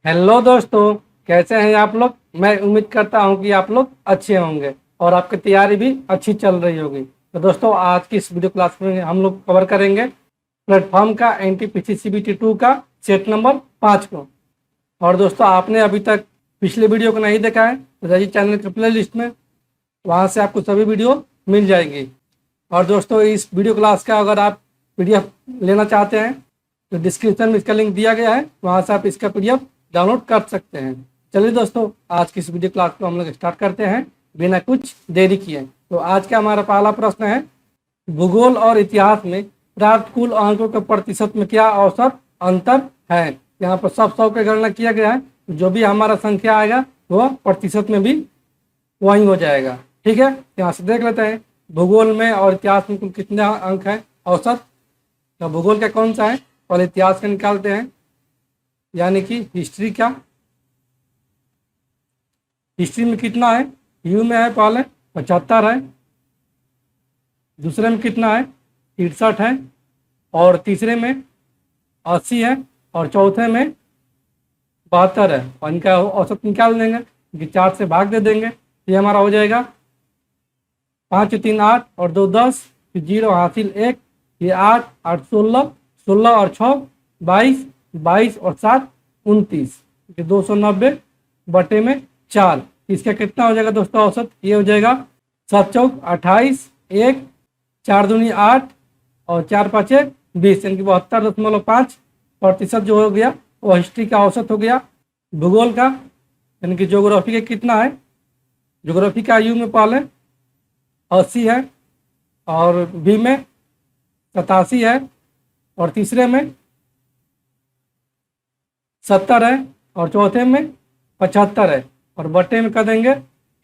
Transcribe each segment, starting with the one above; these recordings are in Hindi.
हेलो दोस्तों, कैसे हैं आप लोग। मैं उम्मीद करता हूं कि आप लोग अच्छे होंगे और आपकी तैयारी भी अच्छी चल रही होगी। तो दोस्तों, आज की इस वीडियो क्लास में हम लोग कवर करेंगे प्लेटफॉर्म का NTPC CBT 2 का सेट नंबर 5 को। और दोस्तों, आपने अभी तक पिछले वीडियो को नहीं देखा है तो जाइए चैनल के प्ले लिस्ट में, वहाँ से आपको सभी वीडियो मिल जाएंगी। और दोस्तों, इस वीडियो क्लास का अगर आप PDF लेना चाहते हैं तो डिस्क्रिप्शन में इसका लिंक दिया गया है, वहाँ से आप इसका PDF डाउनलोड कर सकते हैं। चलिए दोस्तों, आज की इस वीडियो क्लास को हम लोग स्टार्ट करते हैं बिना कुछ देरी किए। तो आज का हमारा पहला प्रश्न है, भूगोल और इतिहास में प्राप्त कुल अंकों के प्रतिशत में क्या औसत अंतर है। यहाँ पर सब 100 की गणना किया गया है, जो भी हमारा संख्या आएगा वो प्रतिशत में भी वही हो जाएगा। ठीक है, यहाँ से देख लेते हैं भूगोल में और इतिहास में कुल कितने अंक है औसत। तो भूगोल का कौन सा है, और इतिहास का निकालते हैं, यानी कि हिस्ट्री का। हिस्ट्री में कितना है, यू में है पहले 75 है, दूसरे में कितना है 63 है, और तीसरे में 80 है, और चौथे में 72 है। और इनका औसत निकाल देंगे कि 4 से भाग दे देंगे, ये हमारा हो जाएगा 5 3 8 और 2 10, फिर 0 हासिल 1, ये 8 8 16, 16 और 6 22, 22 और 7 29, 290 बटे में 4। इसका कितना हो जाएगा दोस्तों औसत, ये हो जाएगा 7 चौक 28, 1 4 दूनी 8 और 4 5 20, यानी कि 72.5% जो हो गया वो हिस्ट्री का औसत हो गया। भूगोल का यानी कि ज्योग्राफी का कितना है, ज्योग्राफी का यू में पहले 80 है, और बी में 87 है, और तीसरे में 70 है, और चौथे में 75 है, और बटे में कर देंगे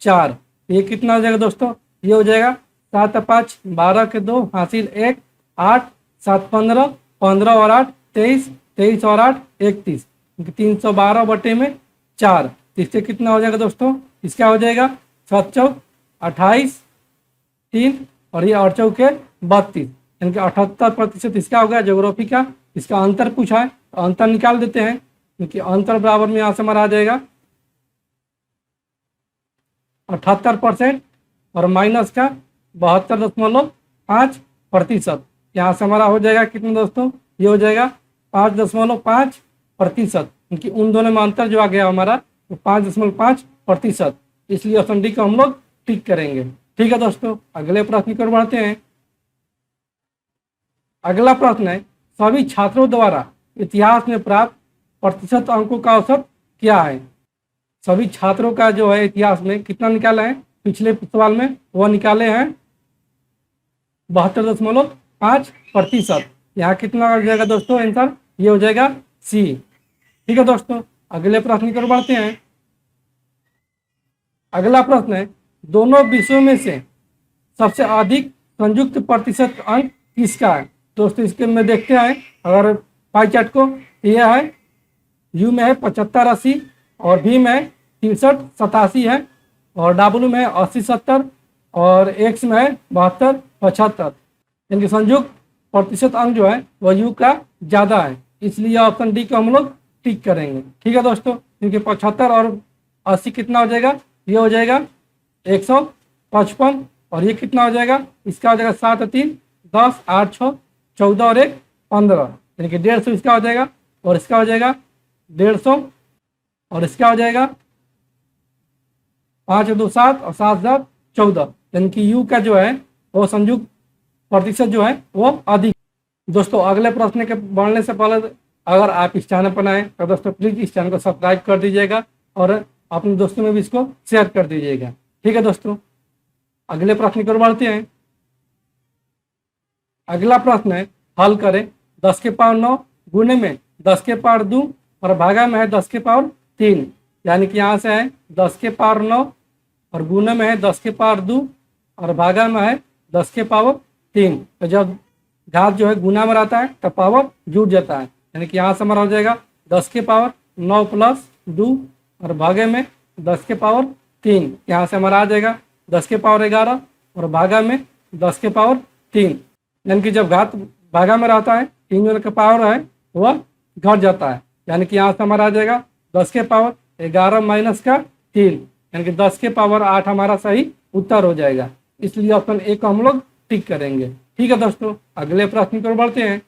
4। ये कितना हो जाएगा दोस्तों, ये हो जाएगा 7 5 12 के 2 हासिल 1, 8 7 15, 15 और 8 23, 23 और 8 31, 312 बटे में 4। इससे कितना हो जाएगा दोस्तों, इसका हो जाएगा 7 चौक 28 3, और ये 8 चौके 32, यानी कि 78% इसका हो गया ज्योग्राफी का। इसका अंतर पूछा है तो अंतर निकाल देते हैं, क्योंकि अंतर बराबर में यहाँ से हमारा आ जाएगा 78% और माइनस का 72.5%। यहाँ से हमारा हो जाएगा कितना दोस्तों, ये हो जाएगा 5.5%, क्योंकि उन दोनों में अंतर जो आ गया हमारा वो 5.5%। इसलिए ऑप्शन डी को हम लोग टिक करेंगे। ठीक है दोस्तों, अगले प्रश्न की ओर बढ़ते हैं। अगला प्रश्न है, सभी छात्रों द्वारा इतिहास में प्राप्त प्रतिशत अंकों का औसत क्या है। सभी छात्रों का जो है इतिहास में कितना निकाला है, पिछले सवाल में वो निकाले हैं 72.5%। यहाँ कितना हो जाएगा दोस्तों आंसर, ये हो जाएगा सी। ठीक है दोस्तों, अगले प्रश्न की ओर बढ़ते हैं। अगला प्रश्न है, दोनों विषयों में से सबसे अधिक संयुक्त प्रतिशत अंक किसका है। दोस्तों, इसके में देखते हैं अगर पाई चार्ट को, यह है यू में है 75 80, और भी में है 63 87 है, और डब्ल्यू में है 80 70, और एक्स में है 72 75, यानी संयुक्त प्रतिशत अंक जो है वह यू का ज़्यादा है। इसलिए ऑप्शन डी को हम लोग टिक करेंगे। ठीक है दोस्तों, क्योंकि 75 और 80 कितना हो जाएगा, ये हो जाएगा 155, और ये कितना हो जाएगा, इसका हो जाएगा 7 3 10 8 6 14 और 1 15, यानी कि 150 इसका हो जाएगा, और इसका हो जाएगा 150, और इसका हो जाएगा 5 2 7 और 7 7 14, यानी कि यू का जो है वो संयुक्त प्रतिशत जो है वो अधिक। दोस्तों, अगले प्रश्न के बढ़ने से पहले अगर आप इस चैनल पर आए तो दोस्तों प्लीज़ इस चैनल को सब्सक्राइब कर दीजिएगा, और अपने दोस्तों में भी इसको शेयर कर दीजिएगा। ठीक है दोस्तों, अगले प्रश्न की ओर बढ़ते हैं। अगला प्रश्न है, हल करें 10 के पावर 9 गुने में 10 के पावर 2 और भागा में है 10 के पावर 3, यानी कि यहाँ से है 10 के पावर 9 और गुने में है 10 के पावर 2 और भागा में है 10 के पावर 3। तो जब घात जो है गुना में रहता है तो पावर जुड़ जाता है, यानी कि यहाँ से हमारा हो जाएगा 10 के पावर 9 प्लस 2 और भागे में 10 के पावर 3। यहाँ से हमारा आ जाएगा 10 के पावर 11 और भागा में 10 के पावर 3, यानी कि जब घात भागा में रहता है 3 का पावर है वह घट जाता है, यानी कि यहाँ से हमारा आ जाएगा 10 के पावर 11 माइनस का 3, यानी कि 10 के पावर 8 हमारा सही उत्तर हो जाएगा। इसलिए ऑप्शन ए को हम लोग टिक करेंगे। ठीक है दोस्तों, अगले प्रश्न की ओर बढ़ते हैं।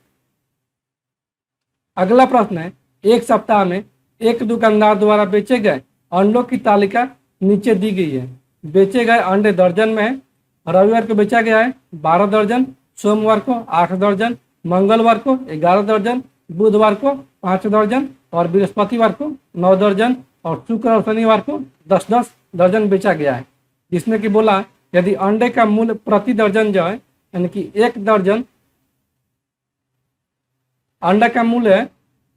अगला प्रश्न है, एक सप्ताह में एक दुकानदार द्वारा बेचे गए अंडों की तालिका नीचे दी गई है। बेचे गए अंडे दर्जन में है। रविवार को बेचा गया है 12 दर्जन, सोमवार को 8 दर्जन, मंगलवार को 11 दर्जन, बुधवार को 5 दर्जन और बृहस्पतिवार को 9 दर्जन और शुक्र और शनिवार को 10-10 दर्जन बेचा गया है। जिसमें कि बोला यदि अंडे का मूल्य प्रति दर्जन जो है, यानी कि एक दर्जन अंडा का मूल्य है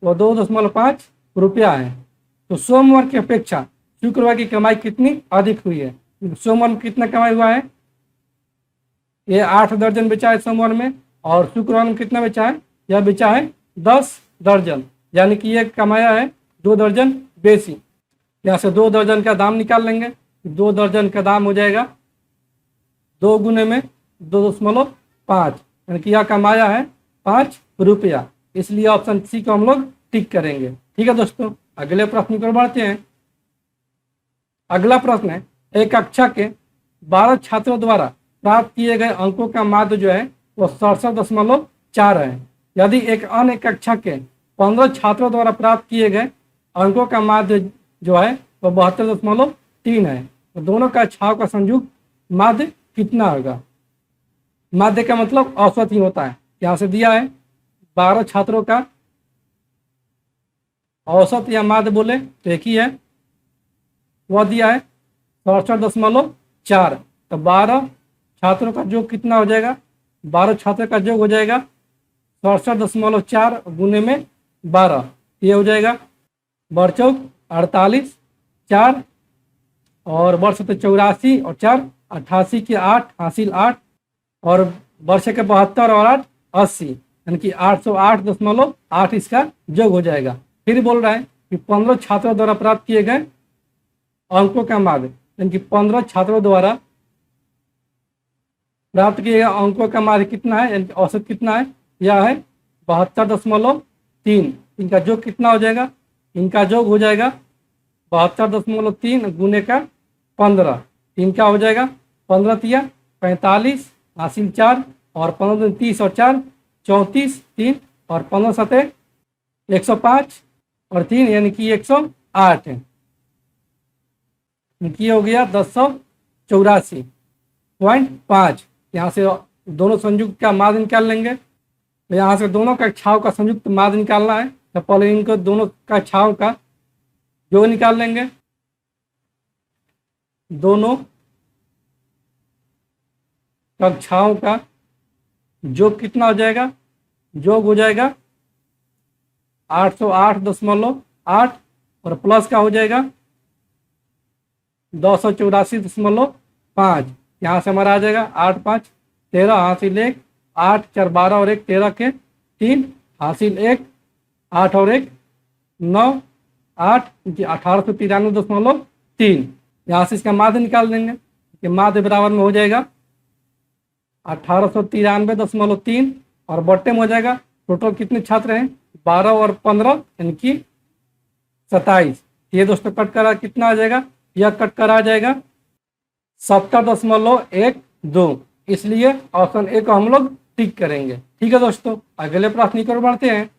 वो 2.5 रुपया है, तो सोमवार की अपेक्षा शुक्रवार की कमाई कितनी अधिक हुई है। सोमवार में कितना कमाई हुआ है, ये 8 दर्जन बेचा है सोमवार में, और शुक्रवार में कितना बेचा है, यह बेचा है 10 दर्जन, यानी कि ये कमाया है 2 दर्जन बेसी। यहाँ से 2 दर्जन का दाम निकाल लेंगे। 2 दर्जन का दाम हो जाएगा 2 गुने में 2.5, यानी कि यह कमाया है 5 रुपया। इसलिए ऑप्शन सी को हम लोग टिक करेंगे। ठीक है दोस्तों, अगले प्रश्न की ओर बढ़ते हैं। अगला प्रश्न है, एक कक्षा के 12 छात्रों द्वारा प्राप्त किए गए अंकों का माध्य जो है वो 67.4 है। यदि एक अन्य कक्षा के 15 छात्रों द्वारा प्राप्त किए गए अंकों का माध्य जो है वो 72.3 है, तो दोनों का छाव का संयुक्त माध्य कितना होगा। माध्य का मतलब औसत ही होता है। यहाँ से दिया है 12 छात्रों का औसत या माध्य बोले तो एक ही है, वह दिया है 67.4, तो 12 छात्रों का योग कितना हो जाएगा, 12 छात्रों का योग हो जाएगा 67.4 गुने में 12, ये हो जाएगा बरचौक 48, 4 और वर्ष 84 और 4 88 के 8 हासिल 8 और वर्ष के 72 और 8 80, यानी कि 808.8 इसका योग हो जाएगा। फिर बोल रहा है कि 15 छात्रों द्वारा प्राप्त किए गए अंकों का माध्य, यानी कि 15 छात्रों द्वारा प्राप्त किए गए अंकों का माध्य कितना है, यानी कि औसत कितना है, यह है 72.3। इनका योग कितना हो जाएगा, इनका योग हो जाएगा 72.3 गुने का 15, इनका हो जाएगा 15 तिया 45 हासिल 4 और 15 30 और 4 34 3 और 15 सते 105 और 3 यानी कि 108 है। ये हो गया 1084.5। यहाँ से दोनों संयुक्त का माध्य निकाल लेंगे। तो यहाँ से दोनों का छाव का संयुक्त माध्य निकालना है, तो पहले इनको दोनों का छाव का योग निकाल लेंगे। दोनों कक्षाओं का योग कितना हो जाएगा, योग हो जाएगा 808.8 और प्लस का हो जाएगा 284.5। यहाँ से हमारा आ जाएगा 8 5 13 हासिल 1 8 4 12 और 1 13 के 3 हासिल 1 8 और 1 9 8 1893.3। यहाँ से इसका माध्य निकाल देंगे कि माध्य बराबर में हो जाएगा 1893.3 और बट्टे में हो जाएगा टोटल कितने छात्र हैं 12 और 15 यानी कि 27। ये दोस्तों कट करा कितना आ जाएगा, यह कट करा आ जाएगा 70.12। इसलिए ऑप्शन ए को हम लोग टिक करेंगे। ठीक है दोस्तों, अगले प्रश्न की ओर बढ़ते हैं।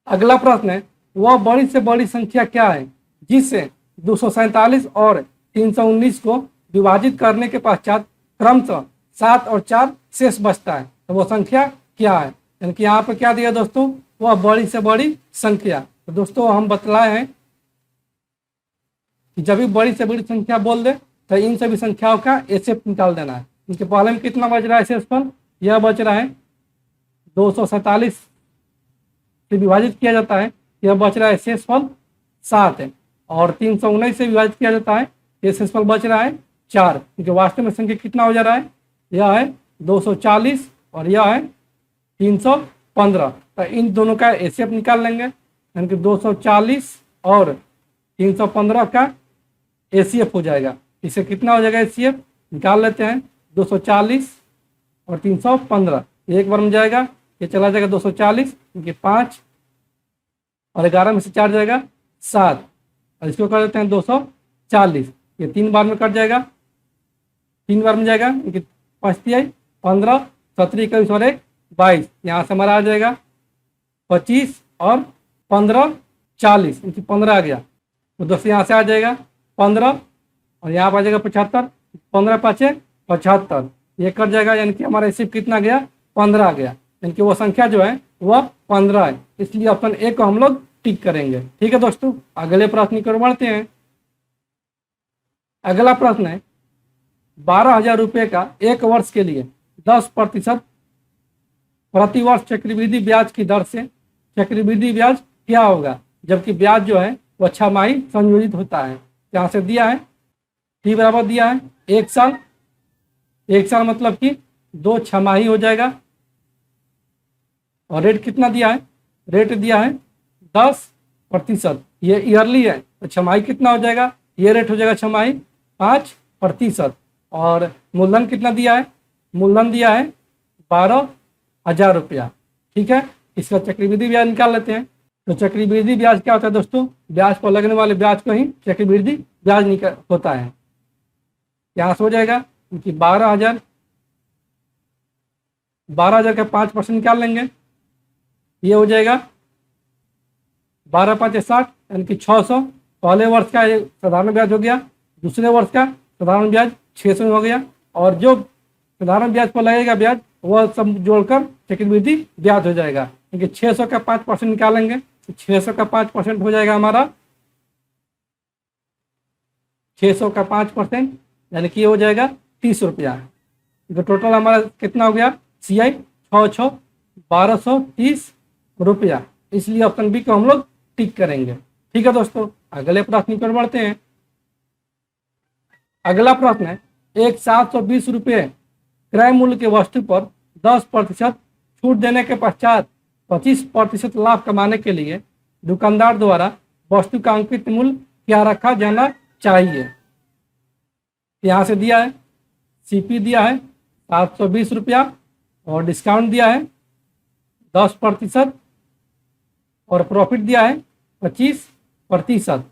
अगला प्रश्न है, वह बड़ी से बड़ी संख्या क्या है जिससे 247 और 319 को विभाजित करने के पश्चात क्रमशः 7 और 4 शेष बचता है, तो वो संख्या क्या है। यानी कि यहाँ पर क्या दिया दोस्तों, वह बड़ी से बड़ी संख्या। तो दोस्तों हम बतलाए हैं कि जब भी बड़ी से बड़ी संख्या बोल दे तो इन सभी संख्याओं का एसेप निकाल देना है। इनके पहले में कितना बच रहा है शेषफल, यह बच रहा है 247 से विभाजित किया जाता है, यह बच रहा है शेषफल 7 है, और 319 से विभाजित किया जाता है, यह शेषफल बच रहा है 4। क्योंकि वास्तव में संख्या कितना हो जा रहा है, यह है 240 और यह है 315। तो इन दोनों का एसेप निकाल लेंगे, यानी कि 240 और 315 का एसीएफ हो जाएगा। इसे कितना हो जाएगा एसीएफ निकाल लेते हैं, 240 और 315 एक बार में जाएगा, ये चला जाएगा 240 क्योंकि 5 और 11 में से 4 जाएगा 7, और इसको कर देते हैं 240। ये 3 बार में कट जाएगा, 3 बार में जाएगा, 5 तिहाई 15, 17 21 और 1 22। यहाँ से हमारा आ जाएगा 25 और 15 40, 15 आ गया। तो दोस्तों यहाँ से आ जाएगा 15 और यहाँ पर आ जाएगा 75, 15 5 75, ये कट जाएगा, यानी कि हमारा रिसीव कितना गया 15 आ गया, यानी कि वो संख्या जो है वह 15 है। इसलिए ऑप्शन ए को हम लोग टिक करेंगे। ठीक है दोस्तों, अगले प्रश्न की ओर बढ़ते हैं। अगला प्रश्न है 12,000 रुपये का 1 वर्ष के लिए 10% प्रतिवर्ष चक्रवृद्धि ब्याज की दर से चक्रवृद्धि ब्याज क्या होगा, जबकि ब्याज जो है वह छमाही संयोजित होता है। यहाँ से दिया है टी बराबर दिया है 1 साल, 1 साल मतलब कि 2 छमाही हो जाएगा। और रेट कितना दिया है, रेट दिया है 10%, ये ईयरली है, तो छमाही कितना हो जाएगा, ये रेट हो जाएगा छमाही 5%। और मूलधन कितना दिया है, मूलधन दिया है 12,000 रुपया। ठीक है, इसका चक्रवृद्धि ब्याज निकाल लेते हैं। तो चक्रवृद्धि ब्याज क्या होता है दोस्तों, ब्याज पर लगने वाले ब्याज को ही चक्रवृद्धि ब्याज निकल होता है। यहाँ से हो जाएगा कि 12,000 का 5% निकाल लेंगे, ये हो जाएगा 12 5 60, यानी कि 600। पहले वर्ष का ये साधारण ब्याज हो गया, दूसरे वर्ष का साधारण ब्याज 600 हो गया, और जो साधारण ब्याज पर लगेगा ब्याज वह सब जोड़कर चक्रवृद्धि ब्याज हो जाएगा। क्योंकि 600 का 5% निकालेंगे तो 600 का 5% हो जाएगा हमारा 600 का 5%, यानी कि ये हो जाएगा 30 रुपया। तो टोटल हमारा कितना हो गया, CI 6 1230 रुपया। इसलिए ऑप्शन बी को हम लोग टिक करेंगे। ठीक है दोस्तों, अगले प्रश्न पर बढ़ते हैं। अगला प्रश्न है 720 रुपये क्रय मूल्य के वस्तु पर 10% छूट देने के पश्चात 25% लाभ कमाने के लिए दुकानदार द्वारा वस्तु का अंकित मूल्य क्या रखा जाना चाहिए। यहाँ से दिया है CP दिया है 720 रुपया, और डिस्काउंट दिया है 10%, और प्रॉफिट दिया है 25%।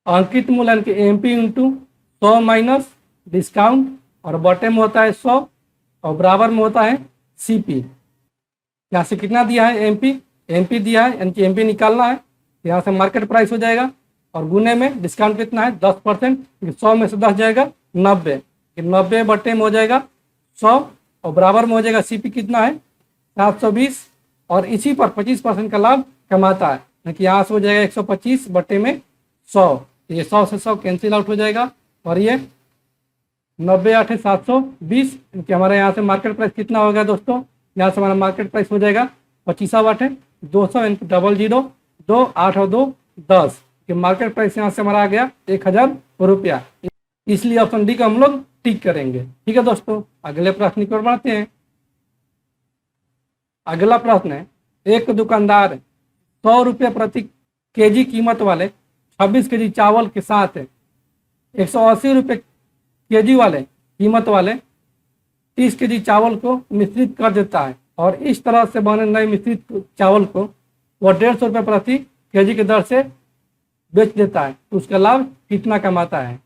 अंकित मूल्य यानी कि MP इंटू 100 माइनस डिस्काउंट, और बटे में होता है 100 और बराबर में होता है CP। यहाँ से कितना दिया है, MP दिया है, यानी कि MP निकालना है। यहाँ से मार्केट प्राइस हो जाएगा, और गुने में डिस्काउंट कितना है 10%, 100 में से 10 जाएगा 90, 90 बटे में हो जाएगा 100, और बराबर में हो जाएगा CP कितना है 720, और इसी पर 25% का लाभ कमाता है, कि यहाँ से हो जाएगा 125 बटे में 100, ये 100 से 100 कैंसिल आउट हो जाएगा, और ये 90 8 720, क्योंकि हमारे यहाँ से मार्केट प्राइस कितना होगा दोस्तों, यहाँ से हमारा मार्केट प्राइस हो जाएगा 25 8 200, इनटू 00 2 8 और 2 10, कि मार्केट प्राइस यहाँ से हमारा आ गया 1,000 रुपया। इसलिए ऑप्शन डी को हम लोग टिक करेंगे। ठीक है दोस्तों, अगले प्रश्न की ओर बढ़ते हैं। अगला प्रश्न है एक दुकानदार 100 रुपये प्रति केजी कीमत वाले 26 केजी चावल के साथ 180 रुपये केजी वाले कीमत वाले 30 केजी चावल को मिश्रित कर देता है, और इस तरह से बने नए मिश्रित चावल को वह 150 रुपये प्रति केजी की दर से बेच देता है, तो उसका लाभ कितना कमाता है।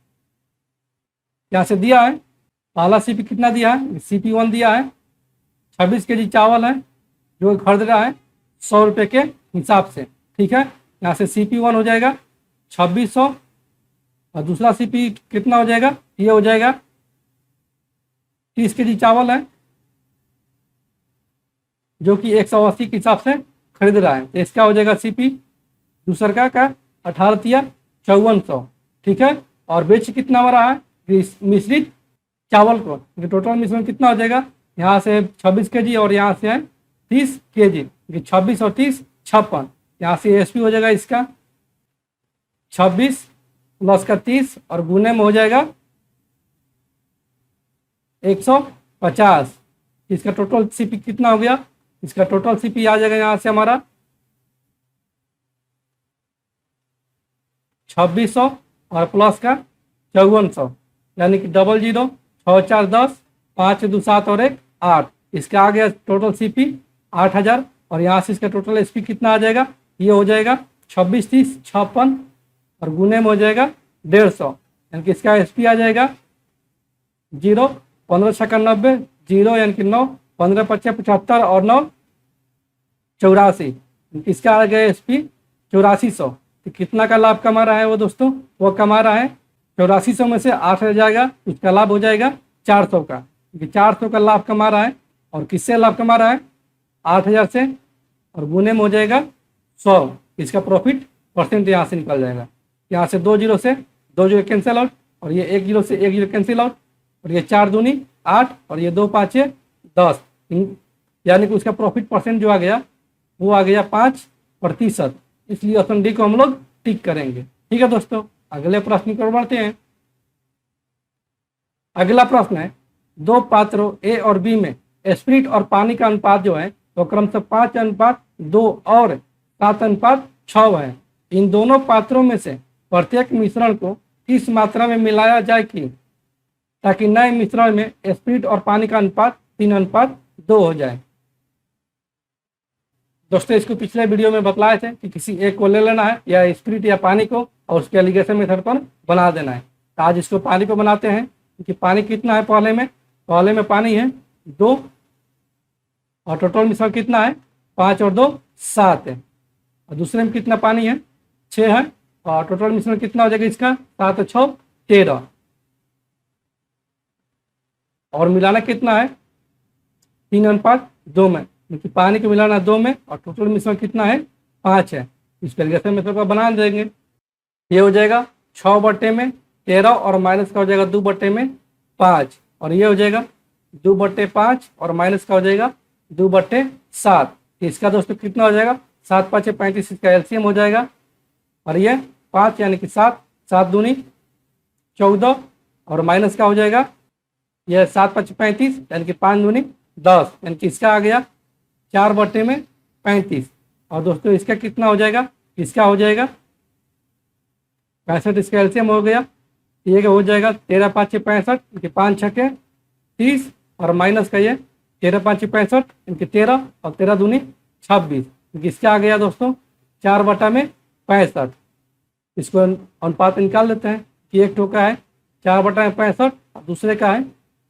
यहाँ से दिया है पहला CP कितना दिया है, CP1 दिया है 26 केजी चावल है जो खरीद रहा है 100 रुपये के हिसाब से। ठीक है, यहाँ से CP1 हो जाएगा 2600, और दूसरा CP कितना हो जाएगा, ये हो जाएगा 30 केजी चावल है जो कि 180 के हिसाब से खरीद रहा है, तो इसका हो जाएगा CP दूसरा का 18 या 5400। ठीक है, और बेच कितना हो रहा है मिश्रित चावल को, टोटल मिश्रण कितना हो जाएगा, यहाँ से 26 केजी और यहाँ से है 30 केजी, 26 और 30 56, यहाँ से SP हो जाएगा इसका 26 प्लस का 30, और गुने में हो जाएगा 150। इसका टोटल CP कितना हो गया, इसका टोटल CP आ जाएगा यहाँ से हमारा 2600 और प्लस का 5400, यानी कि 00 6 4 10 5 2 7 और 1 8। इसका आ गया टोटल CP 8000, और यहाँ से इसका टोटल SP कितना आ जाएगा, ये हो जाएगा 26 30 56 और गुने में हो जाएगा 150, यानी कि इसका एसपी आ जाएगा 0, 15 छक्का 90, 0 यानी कि 9, 15 पच्चे 75 और 9 84, इसका आ गया एसपी 8400। तो कितना का लाभ कमा रहा है वो दोस्तों? वो कमा रहा है 8400 में से 8 जाएगा, उसका लाभ हो जाएगा 400 का, क्योंकि 400 का लाभ कमा रहा है। और किससे लाभ कमा रहा है? 8000 से, और गुने में हो जाएगा 100, इसका प्रॉफिट परसेंट यहाँ से निकल जाएगा। यहाँ से 2 जीरो से 2 जीरो कैंसिल आउट, और ये 1 जीरो से 1 जीरो कैंसिल आउट, और ये 4 दूनी 8 और ये 2 पाँचे 10, यानी कि उसका प्रॉफिट परसेंट जो आ गया वो आ गया 5%। इसलिए ऑप्शन डी को हम लोग टिक करेंगे। ठीक है दोस्तों, अगले प्रश्न की ओर बढ़ते हैं। अगला प्रश्न है, दो पात्रों ए और बी में स्पिरिट और पानी का अनुपात जो है वो क्रमशः 5:2 और 7:6 है। इन दोनों पात्रों में से प्रत्येक मिश्रण को किस मात्रा में मिलाया जाए कि ताकि नए मिश्रण में स्पिरिट और पानी का अनुपात 3:2 हो जाए। दोस्तों इसको पिछले वीडियो में बतलाए थे कि किसी एक को ले लेना है या स्पिरिट या पानी को और उसके एलिगेशन मेथड पर बना देना है। तो आज इसको पानी को बनाते हैं, क्योंकि पानी कितना है पहले में पानी है 2 और टोटल मिश्रण कितना है 5 और 2 7 है, और दूसरे में कितना पानी है 6 है, और टोटल मिश्रण कितना हो जाएगा इसका 7 और 6 13, और मिलाना कितना है 3:2 में, क्योंकि पानी को मिलाना 2 में और टोटल मिश्रण कितना है 5 है। इस एलिगेशन मेथड पर बना देंगे। ये हो जाएगा 6/13 और माइनस का हो जाएगा 2/5, और ये हो जाएगा 2/5 और माइनस का हो जाएगा 2/7। इसका दोस्तों कितना हो जाएगा 7 5 35, इसका एलसीएम हो जाएगा, और ये 5 यानी कि 7, 7 दूनी 14 और माइनस का हो जाएगा यह 7 5 35 यानी कि 5 दूनी 10, यानी कि इसका आ गया 4/35। और दोस्तों इसका कितना हो जाएगा, इसका हो जाएगा 65, इसका एलसीएम हो गया, ये हो जाएगा 13 5 65, इनके 5 छक्के 30 और माइनस का ये 13 5 65, इनके 13 और 13 दूनी 26, इसका आ गया दोस्तों 4/65। इसको अनुपात निकाल लेते हैं कि एक ठो का है 4/65 और दूसरे का है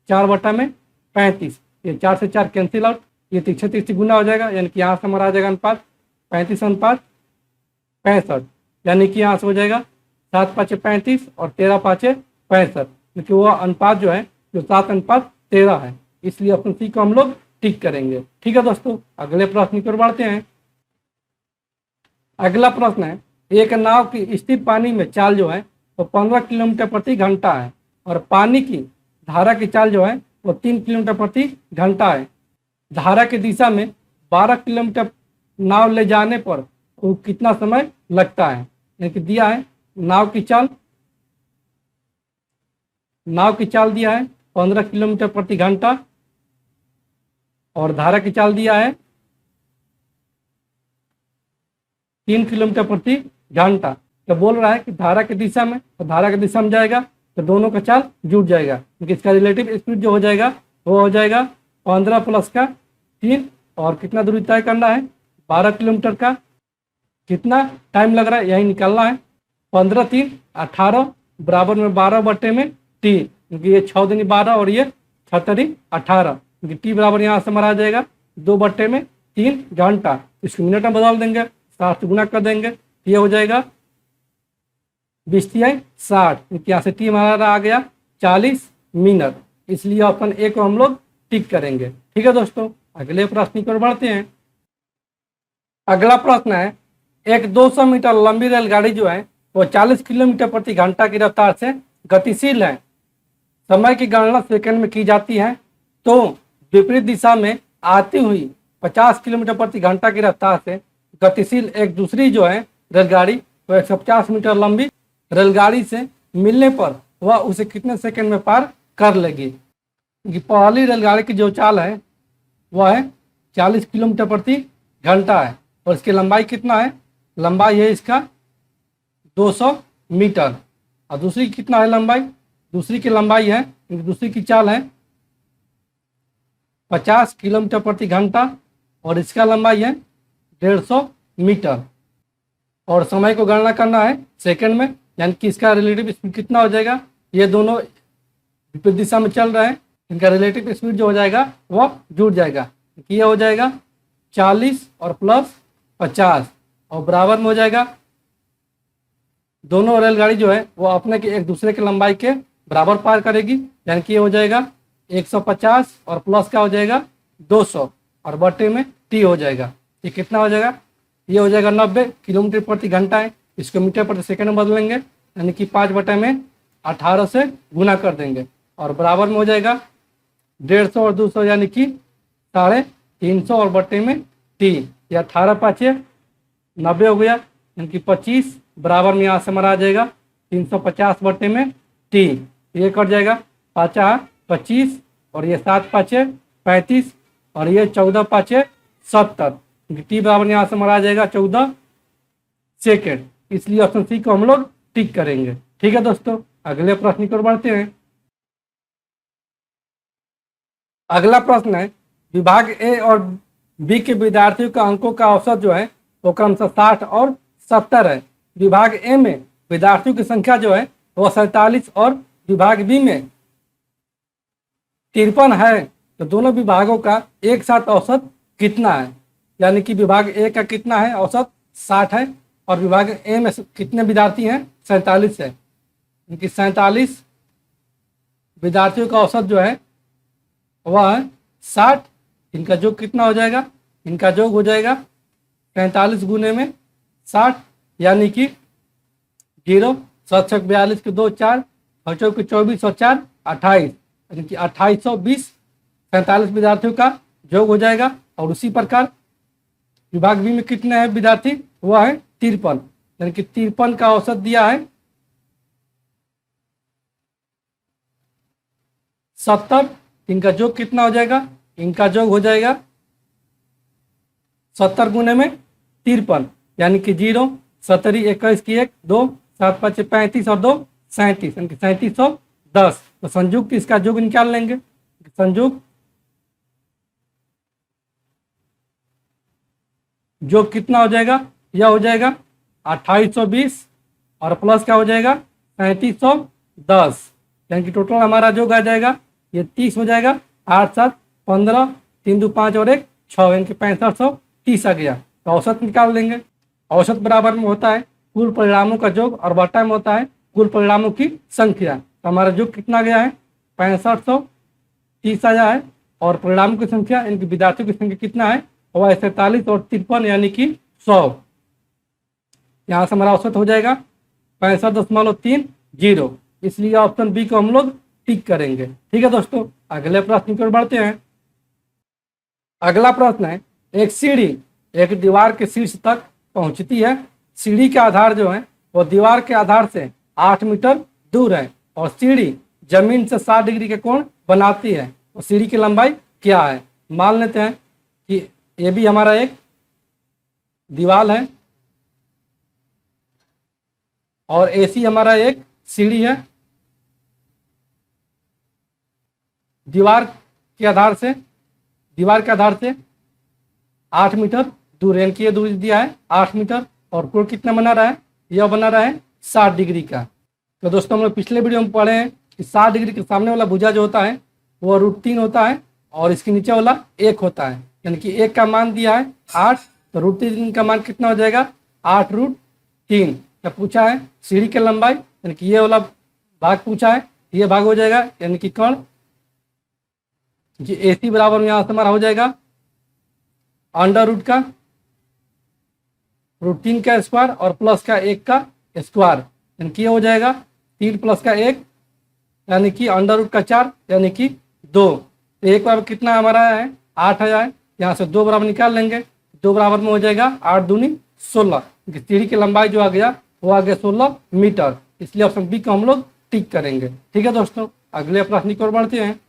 4/35। ये 4 से 4 कैंसिल आउट, ये 3 गुना हो जाएगा, यानी कि यहाँ से हमारा आ जाएगा अनुपात 35:65, यानी कि यहाँ से हो जाएगा 7 5 35 और 13 5 65, क्योंकि वो अनुपात जो है जो 7:13 है। इसलिए ऑप्शन सी को हम लोग टिक करेंगे। ठीक है दोस्तों, अगले प्रश्न की ओर बढ़ते हैं। अगला प्रश्न है, एक नाव की स्थिर पानी में चाल जो है वो 15 किलोमीटर प्रति घंटा है, और पानी की धारा की चाल जो है वो 3 किलोमीटर प्रति घंटा है। धारा की दिशा में 12 किलोमीटर नाव ले जाने पर वो कितना समय लगता है? यानी कि दिया है नाव की चाल दिया है 15 किलोमीटर प्रति घंटा, और धारा की चाल दिया है 3 किलोमीटर प्रति घंटा। तो बोल रहा है कि धारा की दिशा में, तो धारा की दिशा में जाएगा तो दोनों का चाल जुड़ जाएगा, क्योंकि इसका रिलेटिव स्पीड जो हो जाएगा वो हो जाएगा 15 प्लस का 3, और कितना दूरी तय करना है 12 किलोमीटर का। कितना टाइम लग रहा है यही निकालना है। 15 3 18 बराबर में 12/t, क्योंकि ये 6 दूनी 12 और ये 6 3 18, क्योंकि टी बराबर यहाँ से हमारा आ जाएगा 2/3 घंटा। इसको मिनट में बदल देंगे, 7 से गुना कर देंगे, ये हो जाएगा 20 × 60, क्योंकि यहाँ से टी हमारा आ गया 40 मिनट। इसलिए ऑप्शन ए को हम लोग टिक करेंगे। ठीक है दोस्तों, अगले प्रश्न की ओर बढ़ते हैं। अगला प्रश्न है, एक 200 मीटर लंबी रेलगाड़ी जो है वो 40 किलोमीटर प्रति घंटा की रफ्तार से गतिशील है। समय की गणना सेकंड में की जाती है, तो विपरीत दिशा में आती हुई 50 किलोमीटर प्रति घंटा की रफ्तार से गतिशील एक दूसरी जो है रेलगाड़ी वो 150 मीटर लंबी रेलगाड़ी से मिलने पर वह उसे कितने सेकंड में पार कर लेगी? क्योंकि पहली रेलगाड़ी की जो चाल है वह है 40 किलोमीटर प्रति घंटा है, और इसकी लंबाई कितना है? लंबाई है इसका 200 मीटर, और दूसरी कितना है लंबाई? दूसरी की लंबाई है, दूसरी की चाल है 50 किलोमीटर प्रति घंटा, और इसका लंबाई है 150 मीटर। और समय को गणना करना है सेकंड में, यानी कि इसका रिलेटिव स्पीड कितना हो जाएगा। ये दोनों विपरीत दिशा में चल रहे हैं, इनका रिलेटिव स्पीड जो हो जाएगा वह जुड़ जाएगा। ये हो जाएगा 40 और प्लस 50 और बराबर में हो जाएगा, दोनों रेलगाड़ी जो है वो अपने के एक दूसरे के लंबाई के बराबर पार करेगी, यानी कि ये हो जाएगा 150 और प्लस क्या हो जाएगा 200 और बटे में टी हो जाएगा। ये कितना हो जाएगा, ये हो जाएगा 90 किलोमीटर प्रति घंटा है, इसको मीटर प्रति सेकंड में बदलेंगे, यानी कि 5 बटे में 18 से गुना कर देंगे और बराबर में हो जाएगा 150 और 200 यानी कि 350 और बटे में टी। ये 18 पाँचे 90 हो गया, यानी कि 25 बराबर में यहाँ से हमारा आ जाएगा 350 बटे में टी। ये कट जाएगा 5 25 और ये 7 पाँचे 35 और ये 14 पाँचे 70, टी बराबर यहाँ से हमारा आ जाएगा 14 सेकेंड। इसलिए ऑप्शन सी को हम लोग टिक करेंगे। ठीक है दोस्तों, अगले प्रश्न की ओर बढ़ते हैं। अगला प्रश्न है, विभाग ए और बी के विद्यार्थियों का अंकों का औसत जो है वो क्रमशः 60 और 70 है। विभाग ए में विद्यार्थियों की संख्या जो है वो 47 और विभाग बी में 53 है, तो दोनों विभागों का एक साथ औसत कितना है। यानी कि विभाग ए का कितना है औसत 60 है और विभाग ए में कितने विद्यार्थी हैं 47 है, इनकी 47 विद्यार्थियों का औसत जो है वह है 60। इनका योग कितना हो जाएगा, इनका योग हो जाएगा 45 गुने में 60, यानी कि 0 7 6 42 के 2 4 और 24 और 4 28, यानी कि 2820 47 विद्यार्थियों का योग हो जाएगा। और उसी प्रकार विभाग बी में कितने हैं विद्यार्थी, वह है 53, यानी कि 53 का औसत दिया है 70। इनका योग कितना हो जाएगा, इनका योग हो जाएगा 70 गुने में 53, यानी कि 0 70 21 की 1 2 7 5 35 और 2 37, यानी कि 3710। तो संयुक्त इसका योग निकाल लेंगे। संयुक्त योग कितना हो जाएगा, यह हो जाएगा 2820 और प्लस क्या हो जाएगा 3710, यानी कि टोटल हमारा योग आ जाएगा ये 30 हो जाएगा। 8 7 15 3 2 5 और 1 6, यानी कि 6530 आ गया। तो औसत निकाल लेंगे। औसत बराबर में होता है कुल परिणामों का योग और बटा में होता है कुल परिणामों की संख्या। तो हमारा योग कितना गया है 6530 आया है और परिणामों की संख्या इनकी विद्यार्थियों की संख्या कितना है वह है 47 और 53, यानी कि 100। यहाँ से हमारा औसत हो जाएगा 65.30, इसलिए ऑप्शन बी को हम लोग टिक करेंगे। ठीक है दोस्तों, अगले प्रश्न की ओर बढ़ते हैं। अगला प्रश्न है, एक सीढ़ी एक दीवार के शीर्ष तक पहुंचती है। सीढ़ी का आधार जो है वो दीवार के आधार से 8 मीटर दूर है और सीढ़ी जमीन से 60 डिग्री के कोण बनाती है। तो सीढ़ी की लंबाई क्या है। मान लेते हैं कि ये भी हमारा एक दीवार है और एसी हमारा एक सीढ़ी है। दीवार के आधार से 8 मीटर दूर, यानी कि ये दूरी दिया है 8 मीटर और कोण कितना बना रहा है, यह बना रहा है 60 डिग्री का। तो दोस्तों हम लोग पिछले वीडियो में पढ़े हैं कि 60 डिग्री के सामने वाला भुजा जो होता है वो √3 होता है और इसके नीचे वाला 1 होता है, यानी कि 1 का मान दिया है 8, तो √3 का मान कितना हो जाएगा 8√3। जब पूछा है सीढ़ी की लंबाई, यानी कि ये वाला भाग पूछा है, ये भाग हो जाएगा यानी कि कर्ण जी AC बराबर में यहाँ से हमारा हो जाएगा √3 का √3 का स्क्वायर और प्लस का 1 का स्क्वायर, यानी कि ये हो जाएगा 3 प्लस का 1 यानी कि √4 का यानी कि 2। तो एक बराबर कितना हमारा है 8 है, यहाँ से 2 बराबर निकाल लेंगे, 2 बराबर में हो जाएगा 8 दूनी 16। सीढ़ी की लंबाई जो आ गया वो आ गया 16 मीटर, इसलिए ऑप्शन बी को हम लोग टिक करेंगे। ठीक है दोस्तों, अगले प्रश्न की ओर बढ़ते हैं।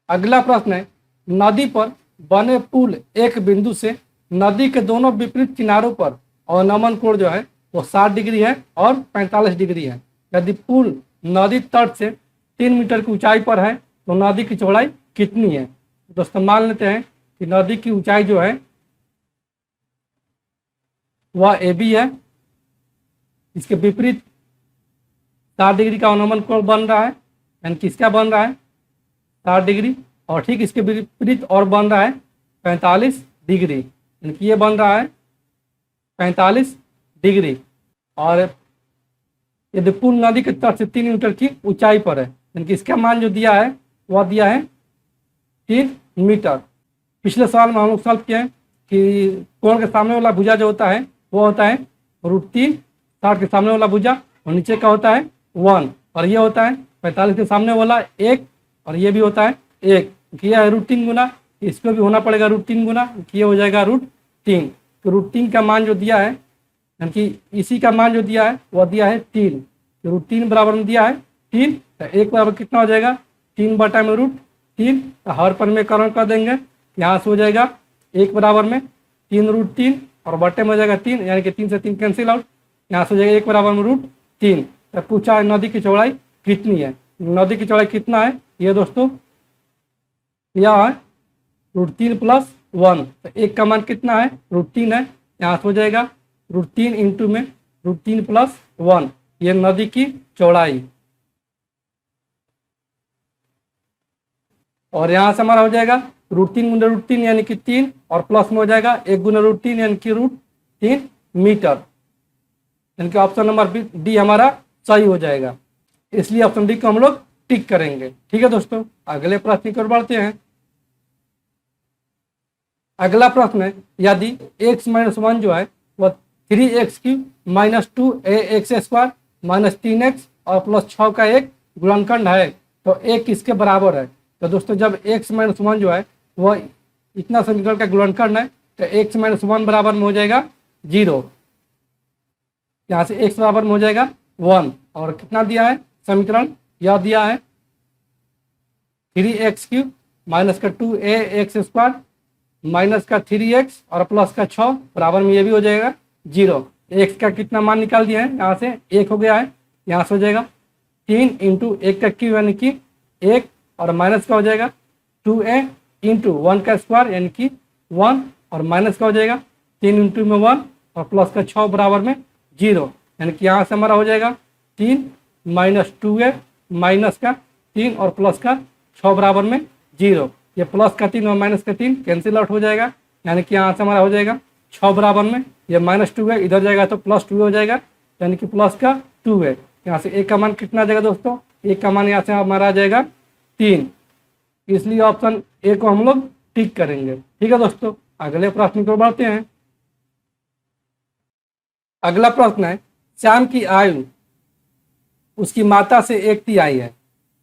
अगला प्रश्न है, नदी पर बने पुल एक बिंदु से नदी के दोनों विपरीत किनारों पर अवनमन कोण जो है वो 60 डिग्री है और 45 डिग्री है। यदि पुल नदी तट से 3 मीटर की ऊंचाई पर है तो नदी की चौड़ाई कितनी है। दोस्तों मान लेते हैं कि नदी की ऊंचाई जो है वह ए बी है। इसके विपरीत 60 डिग्री का अनुमान कोण बन रहा है, यानी किसका बन रहा है 60 डिग्री, और ठीक इसके विपरीत और बन रहा है 45 डिग्री, यानी कि ये बन रहा है 45 डिग्री। और यदि पूर्ण नदी के तट से 3 मीटर की ऊंचाई पर है, यानी कि इसका मान जो दिया है वह दिया है 3 मीटर। पिछले साल में हम लोग सॉल्व किए हैं कि कोण के सामने वाला भुजा जो होता है वो होता है √3, 60 के सामने वाला भुजा और नीचे का होता है 1, और ये होता है 45 के सामने वाला 1 और ये भी होता है 1। ये है √3 गुना, इसको भी होना पड़ेगा √3 गुना, ये हो जाएगा √3। तो √3 का मान जो दिया है, यानी कि इसी का मान जो दिया है वह दिया है 3, तो √3 बराबर में दिया है 3, तो 1 बराबर कितना हो जाएगा 3 बटा में √3, तो हर पर में करण कर देंगे, यहाँ से हो जाएगा 1 बराबर में 3 √3 और बटे में हो जाएगा 3, यानी कि 3 से 3 कैंसिल आउट, यहाँ से हो जाएगा 1 बराबर में √3। तो पूछा है नदी की चौड़ाई कितनी है। नदी की चौड़ाई कितना है ये दोस्तों, यह है √3 + 1, तो 1 का मान कितना है √3 है, यहाँ से हो जाएगा √3 इंटू में √3 + 1, ये नदी की चौड़ाई। और यहाँ से हमारा हो जाएगा √3 गुना √3 यानी कि 3, और प्लस में हो जाएगा 1 गुना √3 यानी कि √3 मीटर, यानी कि ऑप्शन नंबर डी हमारा सही हो जाएगा। इसलिए ऑप्शन डी को हम लोग टिक करेंगे। ठीक है दोस्तों, अगले प्रश्न की ओर बढ़ते हैं। अगला प्रश्न है, यदि x - 1 जो है वह 3x³ - 2ax² - 3x और +6 का एक गुणनखंड है तो a किसके बराबर है। तो दोस्तों जब x - 1 जो है वह इतना समीकरण का गुणनखंड है तो x - 1 बराबर में हो जाएगा 0, यहाँ से x बराबर में हो जाएगा 1, और कितना दिया है समीकरण, यह दिया है 3x³ - 2ax² - 3x और +6 बराबर में ये भी हो जाएगा 0। x का कितना मान निकाल दिया है, यहाँ से 1 हो गया है, यहाँ से हो जाएगा 3 × 1 का क्यूब यानी कि 1, और माइनस का हो जाएगा 2a × 1 का स्क्वायर यानी कि 1, और माइनस का हो जाएगा 3 × में 1 और प्लस का 6 बराबर में 0, यानी कि यहाँ से हमारा हो जाएगा 3 - 2a माइनस का 3 और प्लस का 6 बराबर में 0। ये प्लस का 3 और माइनस का 3 कैंसिल आउट हो जाएगा, यानी कि यहाँ से हमारा हो जाएगा 6 बराबर में, ये -2 है इधर जाएगा तो +2 हो जाएगा, यानी कि प्लस का 2 है। यहाँ से एक का मान कितना आ जाएगा दोस्तों, एक का मान यहाँ से हमारा आ जाएगा 3, इसलिए ऑप्शन ए को हम लोग टिक करेंगे। ठीक है दोस्तों, अगले प्रश्न को बढ़ते हैं। अगला प्रश्न है, श्याम की आयु उसकी माता से 1/3 है,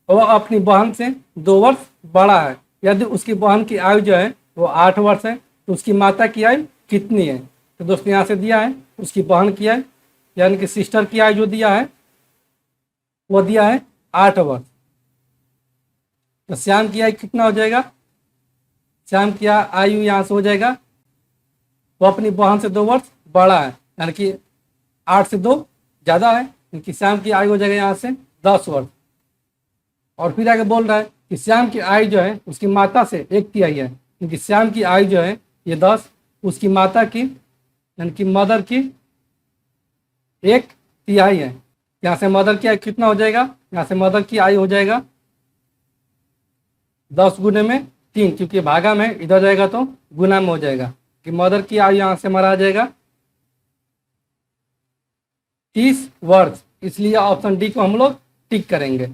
वह अपनी बहन से 2 वर्ष बड़ा है। यदि उसकी बहन की आयु जो है वो 8 वर्ष है तो उसकी माता की आयु कितनी है। तो दोस्तों यहाँ से दिया है उसकी बहन की आयु यानी कि सिस्टर की आयु जो दिया है वो दिया है 8 वर्ष। तो श्याम की आयु कितना हो जाएगा, श्याम की आयु यहाँ से हो जाएगा वो अपनी बहन से 2 वर्ष बड़ा है, यानी कि 8 से 2 ज़्यादा है, क्योंकि श्याम की आयु हो जाएगा यहाँ से 10 वर्ष। और फिर आगे बोल रहा है कि श्याम की आयु जो है उसकी माता से 1/3 है, क्योंकि श्याम की आयु जो है ये 10, उसकी माता की यानी कि मदर की 1/3 है। यहाँ से मदर की आयु कितना हो जाएगा, यहाँ से मदर की आयु हो जाएगा 10 गुने में 3, क्योंकि भागा में इधर जाएगा तो गुना में हो जाएगा, कि मदर की आयु यहाँ से हमारा आ जाएगा 30 वर्ष, इसलिए ऑप्शन डी को हम लोग टिक करेंगे।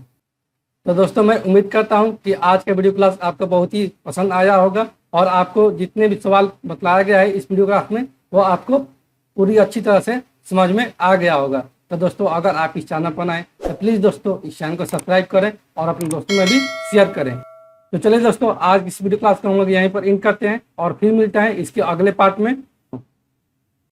तो दोस्तों मैं उम्मीद करता हूं कि आज का वीडियो क्लास आपको बहुत ही पसंद आया होगा और आपको जितने भी सवाल बतलाया गया है इस वीडियो क्लास में वो आपको पूरी अच्छी तरह से समझ में आ गया होगा। तो दोस्तों अगर आप इस चैनल पर आए तो प्लीज़ दोस्तों इस चैनल को सब्सक्राइब करें और अपने दोस्तों में भी शेयर करें। तो चलिए दोस्तों आज इस वीडियो क्लास को हम लोग यहीं पर एंड करते हैं और फिर मिलते हैं इसके अगले पार्ट में।